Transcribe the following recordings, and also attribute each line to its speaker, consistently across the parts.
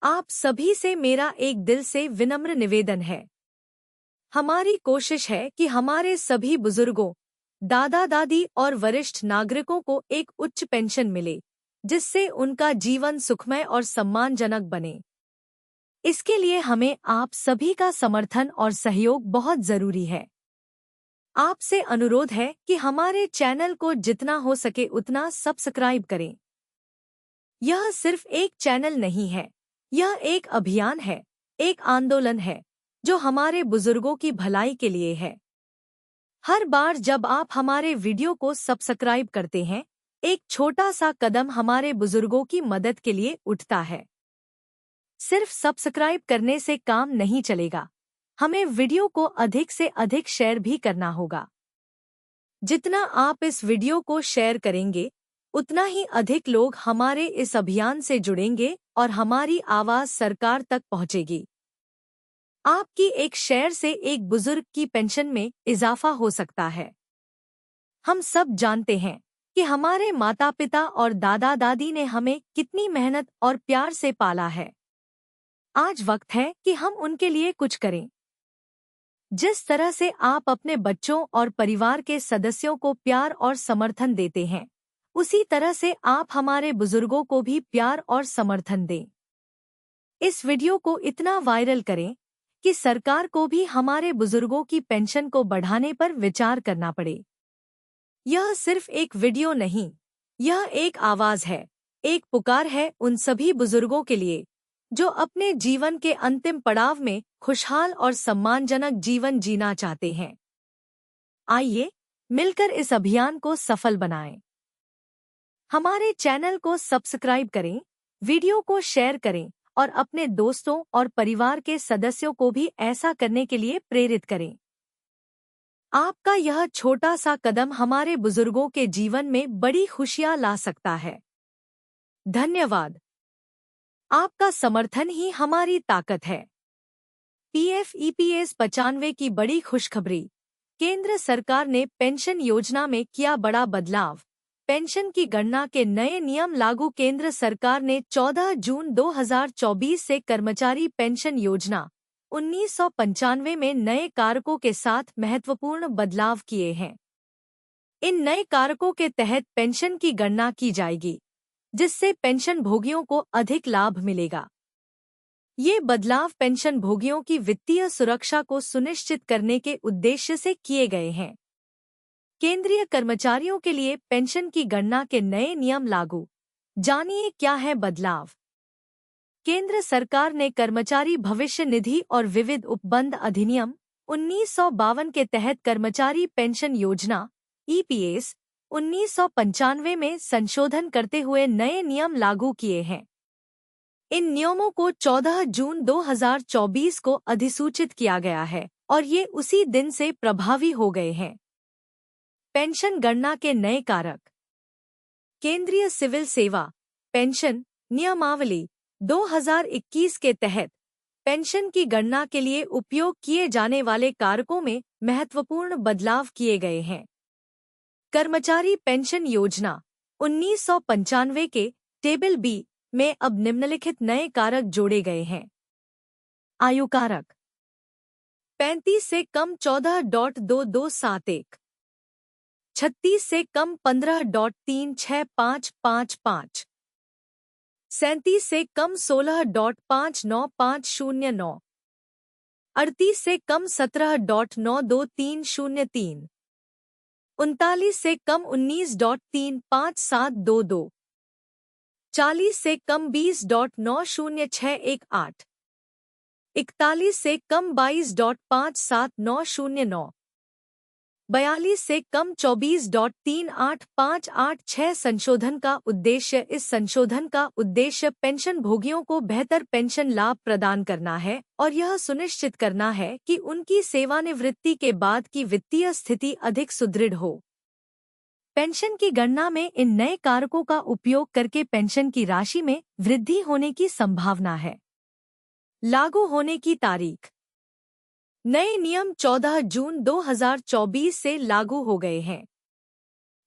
Speaker 1: आप सभी से मेरा एक दिल से विनम्र निवेदन है। हमारी कोशिश है कि हमारे सभी बुजुर्गों, दादा दादी और वरिष्ठ नागरिकों को एक उच्च पेंशन मिले, जिससे उनका जीवन सुखमय और सम्मानजनक बने। इसके लिए हमें आप सभी का समर्थन और सहयोग बहुत जरूरी है। आपसे अनुरोध है कि हमारे चैनल को जितना हो सके उतना सब्सक्राइब करें। यह सिर्फ एक चैनल नहीं है, यह एक अभियान है, एक आंदोलन है जो हमारे बुजुर्गों की भलाई के लिए है। हर बार जब आप हमारे वीडियो को सब्सक्राइब करते हैं, एक छोटा सा कदम हमारे बुजुर्गों की मदद के लिए उठता है। सिर्फ सब्सक्राइब करने से काम नहीं चलेगा, हमें वीडियो को अधिक से अधिक शेयर भी करना होगा। जितना आप इस वीडियो को शेयर करेंगे, उतना ही अधिक लोग हमारे इस अभियान से जुड़ेंगे और हमारी आवाज सरकार तक पहुंचेगी। आपकी एक शेयर से एक बुजुर्ग की पेंशन में इजाफा हो सकता है। हम सब जानते हैं कि हमारे माता पिता और दादा दादी ने हमें कितनी मेहनत और प्यार से पाला है। आज वक्त है कि हम उनके लिए कुछ करें। जिस तरह से आप अपने बच्चों और परिवार के सदस्यों को प्यार और समर्थन देते हैं, उसी तरह से आप हमारे बुजुर्गों को भी प्यार और समर्थन दें। इस वीडियो को इतना वायरल करें कि सरकार को भी हमारे बुजुर्गों की पेंशन को बढ़ाने पर विचार करना पड़े। यह सिर्फ एक वीडियो नहीं, यह एक आवाज है, एक पुकार है उन सभी बुजुर्गों के लिए जो अपने जीवन के अंतिम पड़ाव में खुशहाल और सम्मानजनक जीवन जीना चाहते हैं। आइए मिलकर इस अभियान को सफल बनाएं। हमारे चैनल को सब्सक्राइब करें, वीडियो को शेयर करें और अपने दोस्तों और परिवार के सदस्यों को भी ऐसा करने के लिए प्रेरित करें। आपका यह छोटा सा कदम हमारे बुजुर्गों के जीवन में बड़ी खुशियां ला सकता है। धन्यवाद। आपका समर्थन ही हमारी ताकत है। पीएफ ईपीएस 95 की बड़ी खुशखबरी। केंद्र सरकार ने पेंशन योजना में किया बड़ा बदलाव। पेंशन की गणना के नए नियम लागू। केंद्र सरकार ने 14 जून 2024 से कर्मचारी पेंशन योजना 1995 में नए कारकों के साथ महत्वपूर्ण बदलाव किए हैं। इन नए कारकों के तहत पेंशन की गणना की जाएगी, जिससे पेंशन भोगियों को अधिक लाभ मिलेगा। ये बदलाव पेंशन भोगियों की वित्तीय सुरक्षा को सुनिश्चित करने के उद्देश्य से किए गए हैं। केंद्रीय कर्मचारियों के लिए पेंशन की गणना के नए नियम लागू। जानिए क्या है बदलाव। केंद्र सरकार ने कर्मचारी भविष्य निधि और विविध उपबंध अधिनियम 1952 के तहत कर्मचारी पेंशन योजना ईपीएस 1995 में संशोधन करते हुए नए नियम लागू किए हैं। इन नियमों को 14 जून 2024 को अधिसूचित किया गया है और ये उसी दिन से प्रभावी हो गए हैं। पेंशन गणना के नए कारक। केंद्रीय सिविल सेवा पेंशन नियमावली 2021 के तहत पेंशन की गणना के लिए उपयोग किए जाने वाले कारकों में महत्वपूर्ण बदलाव किए गए हैं। कर्मचारी पेंशन योजना 1995 के टेबल बी में अब निम्नलिखित नए कारक जोड़े गए हैं। आयु कारक 35 से कम 14.2271, 36 से कम 15.36555, 37 से कम 16.595009, 38 से कम 17.92303, 39 से कम 19.35722, 40 से कम 20.90618, 41 से कम 22.57909, 42 से कम 24.38586। संशोधन का उद्देश्य। इस संशोधन का उद्देश्य पेंशन भोगियों को बेहतर पेंशन लाभ प्रदान करना है और यह सुनिश्चित करना है कि उनकी सेवानिवृत्ति के बाद की वित्तीय स्थिति अधिक सुदृढ़ हो। पेंशन की गणना में इन नए कारकों का उपयोग करके पेंशन की राशि में वृद्धि होने की संभावना है। लागू होने की तारीख। नए नियम 14 जून 2024 से लागू हो गए हैं।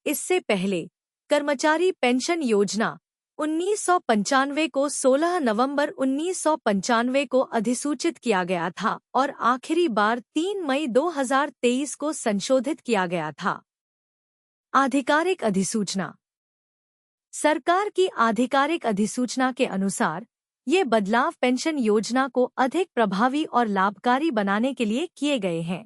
Speaker 1: इससे पहले कर्मचारी पेंशन योजना 1995 को 16 नवंबर 1995 को अधिसूचित किया गया था और आखिरी बार 3 मई 2023 को संशोधित किया गया था। आधिकारिक अधिसूचना। सरकार की आधिकारिक अधिसूचना के अनुसार ये बदलाव पेंशन योजना को अधिक प्रभावी और लाभकारी बनाने के लिए किए गए हैं।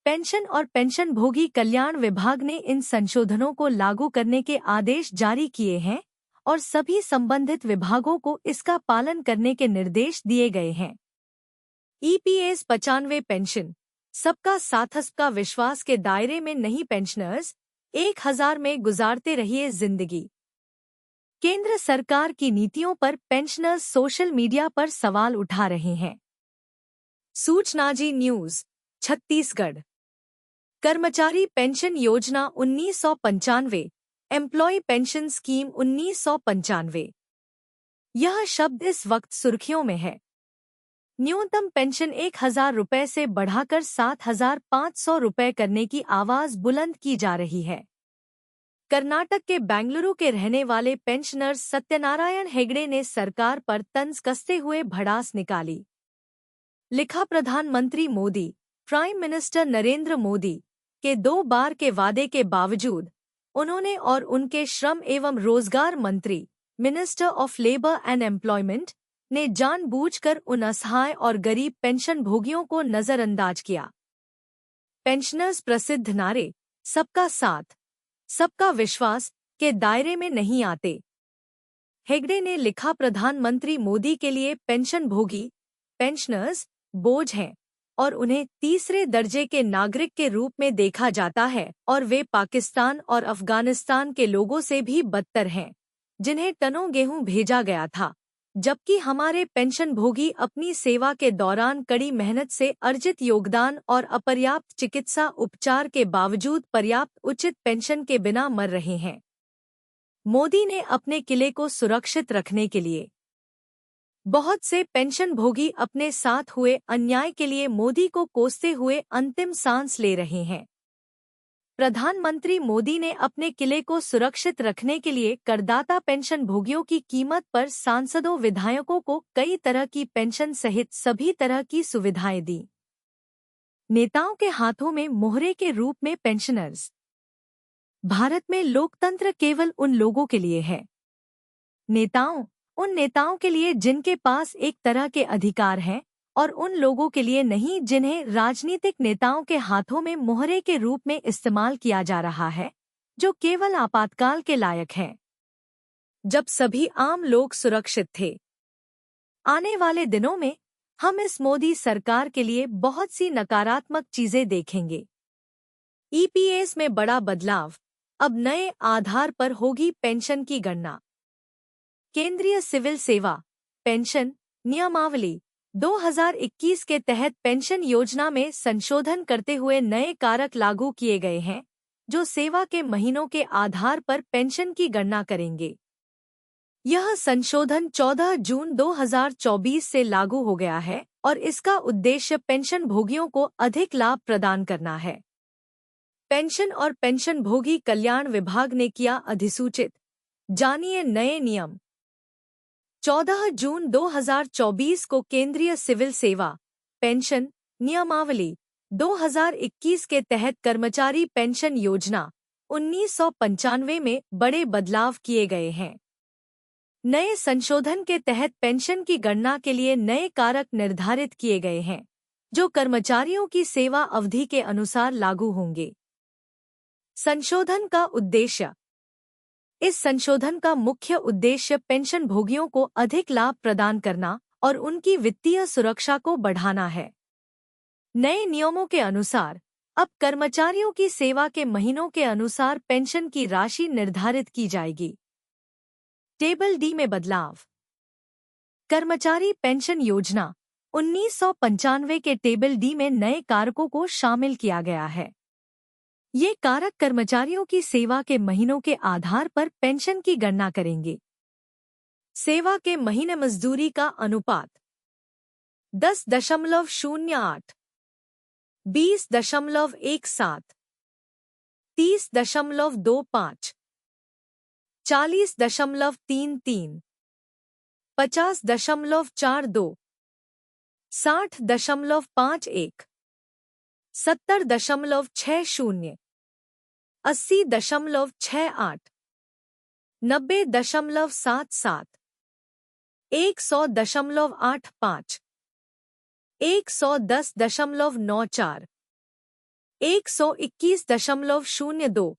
Speaker 1: पेंशन और पेंशनभोगी कल्याण विभाग ने इन संशोधनों को लागू करने के आदेश जारी किए हैं और सभी संबंधित विभागों को इसका पालन करने के निर्देश दिए गए हैं। EPS 95 पेंशन सबका साथ सबका विश्वास के दायरे में नहीं, पेंशनर्स 1000 में गुजारते रहिए जिंदगी। केंद्र सरकार की नीतियों पर पेंशनर्स सोशल मीडिया पर सवाल उठा रहे हैं। सूचना जी न्यूज छत्तीसगढ़। कर्मचारी पेंशन योजना 1995, एम्प्लॉय पेंशन स्कीम 1995। यह शब्द इस वक्त सुर्खियों में है। न्यूनतम पेंशन 1000 रुपये से बढ़ाकर 7500 रुपये करने की आवाज बुलंद की जा रही है। कर्नाटक के बेंगलुरु के रहने वाले पेंशनर सत्यनारायण हेगड़े ने सरकार पर तंज कसते हुए भड़ास निकाली। लिखा, प्रधानमंत्री मोदी, प्राइम मिनिस्टर नरेंद्र मोदी के 2 बार के वादे के बावजूद उन्होंने और उनके श्रम एवं रोजगार मंत्री, minister of labour and employment, ने जानबूझकर उन असहाय और गरीब पेंशन भोगियों को नजरअंदाज किया। पेंशनर्स प्रसिद्ध नारे सबका साथ, सबका विश्वास के दायरे में नहीं आते। हेगड़े ने लिखा, प्रधानमंत्री मोदी के लिए पेंशन भोगी, पेंशनर्स बोझ हैं और उन्हें तीसरे दर्जे के नागरिक के रूप में देखा जाता है और वे पाकिस्तान और अफगानिस्तान के लोगों से भी बदतर हैं, जिन्हें टनों गेहूं भेजा गया था, जबकि हमारे पेंशनभोगी अपनी सेवा के दौरान कड़ी मेहनत से अर्जित योगदान और अपर्याप्त चिकित्सा उपचार के बावजूद पर्याप्त उचित पेंशन के बिना मर रहे हैं। मोदी ने अपने किले को सुरक्षित रखने के लिए बहुत से पेंशनभोगी अपने साथ हुए अन्याय के लिए मोदी को कोसते हुए अंतिम सांस ले रहे हैं। प्रधानमंत्री मोदी ने अपने किले को सुरक्षित रखने के लिए करदाता पेंशनभोगियों की कीमत पर सांसदों विधायकों को कई तरह की पेंशन सहित सभी तरह की सुविधाएं दी। नेताओं के हाथों में मोहरे के रूप में पेंशनर्स। भारत में लोकतंत्र केवल उन लोगों के लिए है, उन नेताओं के लिए जिनके पास एक तरह के अधिकार हैं, और उन लोगों के लिए नहीं जिन्हें राजनीतिक नेताओं के हाथों में मोहरे के रूप में इस्तेमाल किया जा रहा है, जो केवल आपातकाल के लायक हैं। जब सभी आम लोग सुरक्षित थे। आने वाले दिनों में हम इस मोदी सरकार के लिए बहुत सी नकारात्मक चीजें देखेंगे। EPS में बड़ा बदलाव, अब नए आधार पर होगी पेंशन की गणना। केंद्रीय सिविल सेवा पेंशन नियमावली 2021 के तहत पेंशन योजना में संशोधन करते हुए नए कारक लागू किए गए हैं, जो सेवा के महीनों के आधार पर पेंशन की गणना करेंगे। यह संशोधन 14 जून 2024 से लागू हो गया है और इसका उद्देश्य पेंशन भोगियों को अधिक लाभ प्रदान करना है। पेंशन और पेंशनभोगी कल्याण विभाग ने किया अधिसूचित। जानिए नए नियम। 14 जून 2024 को केंद्रीय सिविल सेवा पेंशन नियमावली 2021 के तहत कर्मचारी पेंशन योजना 1995 में बड़े बदलाव किए गए हैं। नए संशोधन के तहत पेंशन की गणना के लिए नए कारक निर्धारित किए गए हैं, जो कर्मचारियों की सेवा अवधि के अनुसार लागू होंगे। संशोधन का उद्देश्य। इस संशोधन का मुख्य उद्देश्य पेंशन भोगियों को अधिक लाभ प्रदान करना और उनकी वित्तीय सुरक्षा को बढ़ाना है। नए नियमों के अनुसार अब कर्मचारियों की सेवा के महीनों के अनुसार पेंशन की राशि निर्धारित की जाएगी। टेबल डी में बदलाव। कर्मचारी पेंशन योजना 1995 के टेबल डी में नए कारकों को शामिल किया गया है। ये कारक कर्मचारियों की सेवा के महीनों के आधार पर पेंशन की गणना करेंगे। सेवा के महीने मजदूरी का अनुपात 10.08, 20.17, 30.25, 40.33, 50.42, 60.51, 70.60, 80.68, 90.77, 100.85, 110.94, 121.02,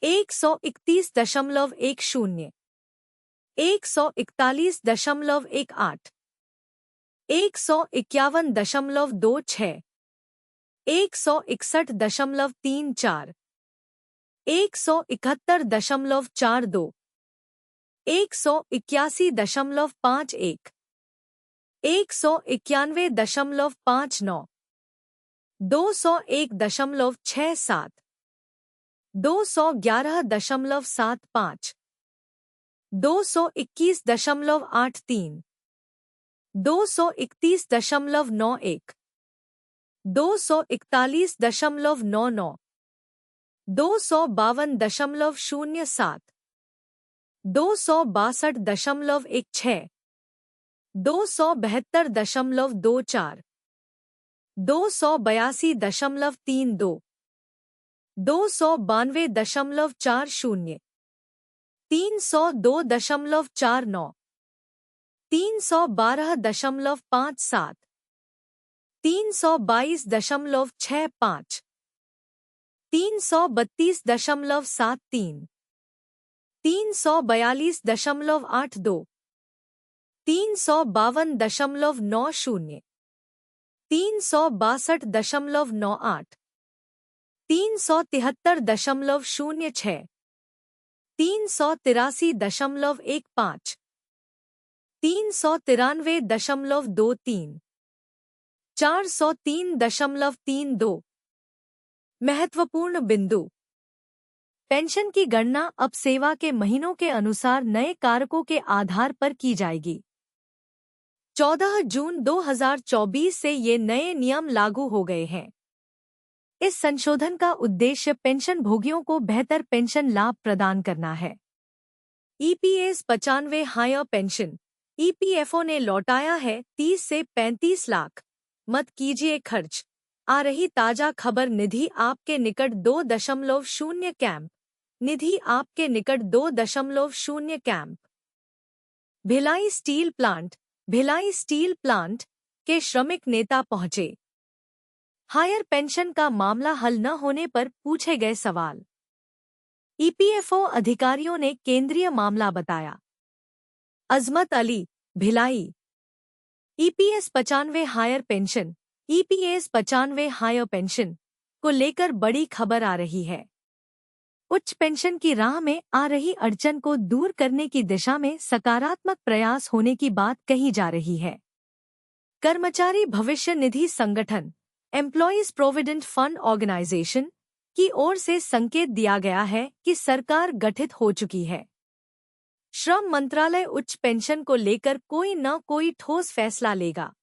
Speaker 1: 131.10, 141.18, 151.26, 161.34, 171.42, 181.51, 191.59, 201.67, 211.75, 221.83, 231.91, 241.99, 252.07, 262.16, 272.24, 282.32, 292.40, 302.49, 312.57, 322.65, 332.73, 342.82, 352.90, 362.98, 373.06, 383.15, 393.23, 403.32। महत्वपूर्ण बिंदु। पेंशन की गणना अब सेवा के महीनों के अनुसार नए कारकों के आधार पर की जाएगी। 14 जून 2024 से ये नए नियम लागू हो गए हैं। इस संशोधन का उद्देश्य पेंशन भोगियों को बेहतर पेंशन लाभ प्रदान करना है। ईपीएस 95 हायर पेंशन ईपीएफओ ने लौटाया है 30 से 35 लाख। मत कीजिए खर्च। आ रही ताजा खबर निधि आपके निकट 2.0 कैंप। निधि आपके निकट 2.0 कैंप। भिलाई स्टील प्लांट के श्रमिक नेता पहुंचे। हायर पेंशन का मामला हल न होने पर पूछे गए सवाल। ईपीएफओ अधिकारियों ने केंद्रीय मामला बताया। Azmat Ali, Bhilai. EPS 95 higher pension को लेकर बड़ी खबर आ रही है। उच्च पेंशन की राह में आ रही अड़चन को दूर करने की दिशा में सकारात्मक प्रयास होने की बात कही जा रही है। कर्मचारी भविष्य निधि संगठन एम्प्लॉयज प्रोविडेंट फंड ऑर्गेनाइजेशन की ओर से संकेत दिया गया है कि सरकार गठित हो चुकी है। श्रम मंत्रालय उच्च पेंशन को लेकर कोई न कोई ठोस फैसला लेगा,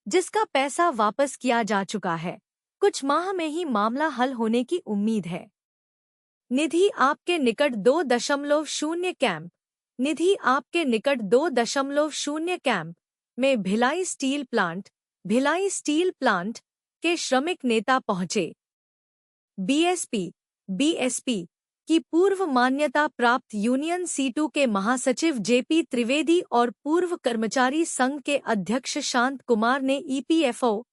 Speaker 1: जिसका पैसा वापस किया जा चुका है। कुछ माह में ही मामला हल होने की उम्मीद है। निधि आपके निकट 2.0 कैंप। निधि आपके निकट 2.0 कैंप में भिलाई स्टील प्लांट के श्रमिक नेता पहुंचे। बीएसपी की पूर्व मान्यता प्राप्त यूनियन सीटू के महासचिव जेपी त्रिवेदी और पूर्व कर्मचारी संघ के अध्यक्ष शांत कुमार ने ईपीएफओ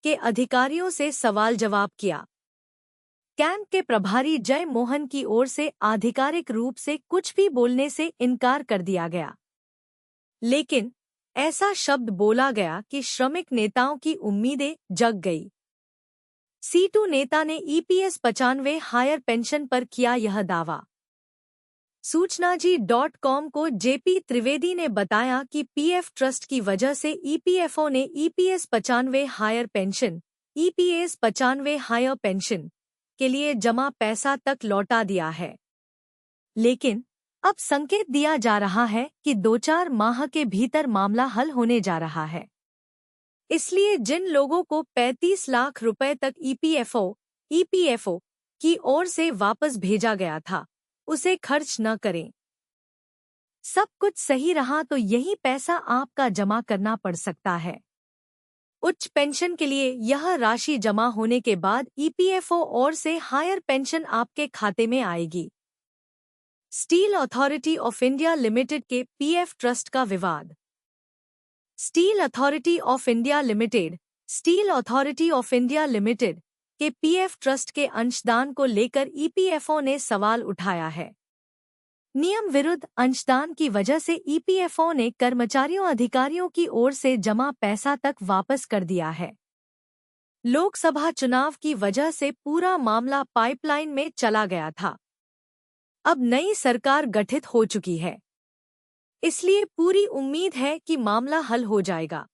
Speaker 1: के अधिकारियों से सवाल जवाब किया। कैंप के प्रभारी जय मोहन की ओर से आधिकारिक रूप से कुछ भी बोलने से इनकार कर दिया गया, लेकिन ऐसा शब्द बोला गया कि श्रमिक नेताओं की उम्मीदें जग गई। सीटू नेता ने ईपीएस 95 हायर पेंशन पर किया यह दावा। सूचनाजी.com को जेपी त्रिवेदी ने बताया कि पीएफ ट्रस्ट की वजह से ईपीएफओ ने ईपीएस 95 हायर पेंशन के लिए जमा पैसा तक लौटा दिया है। लेकिन अब संकेत दिया जा रहा है कि 2-4 माह के भीतर मामला हल होने जा रहा है। इसलिए जिन लोगों को 35 लाख रुपए तक ईपीएफओ की ओर से वापस भेजा गया था, उसे खर्च न करें। सब कुछ सही रहा तो यही पैसा आपका जमा करना पड़ सकता है। उच्च पेंशन के लिए यह राशि जमा होने के बाद ईपीएफओ और से हायर पेंशन आपके खाते में आएगी। Steel authority of India limited के पीएफ ट्रस्ट का विवाद। Steel authority of India limited steel authority of India limited के पीएफ ट्रस्ट के अंशदान को लेकर ईपीएफओ ने सवाल उठाया है। नियम विरुद्ध अंशदान की वजह से ईपीएफओ ने कर्मचारियों अधिकारियों की ओर से जमा पैसा तक वापस कर दिया है। लोकसभा चुनाव की वजह से पूरा मामला पाइपलाइन में चला गया था। अब नई सरकार गठित हो चुकी है, इसलिए पूरी उम्मीद है कि मामला हल हो जाएगा।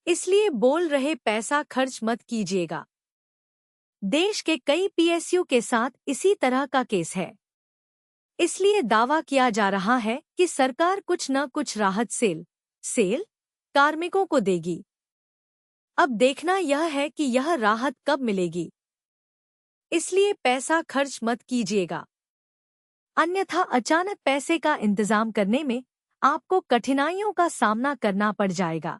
Speaker 1: इसलिए बोल रहे पैसा खर्च मत कीजिएगा। देश के कई पीएसयू के साथ इसी तरह का केस है। इसलिए दावा किया जा रहा है कि सरकार कुछ न कुछ राहत सेल कार्मिकों को देगी। अब देखना यह है कि यह राहत कब मिलेगी। इसलिए पैसा खर्च मत कीजिएगा, अन्यथा अचानक पैसे का इंतजाम करने में आपको कठिनाइयों का सामना करना पड़ जाएगा।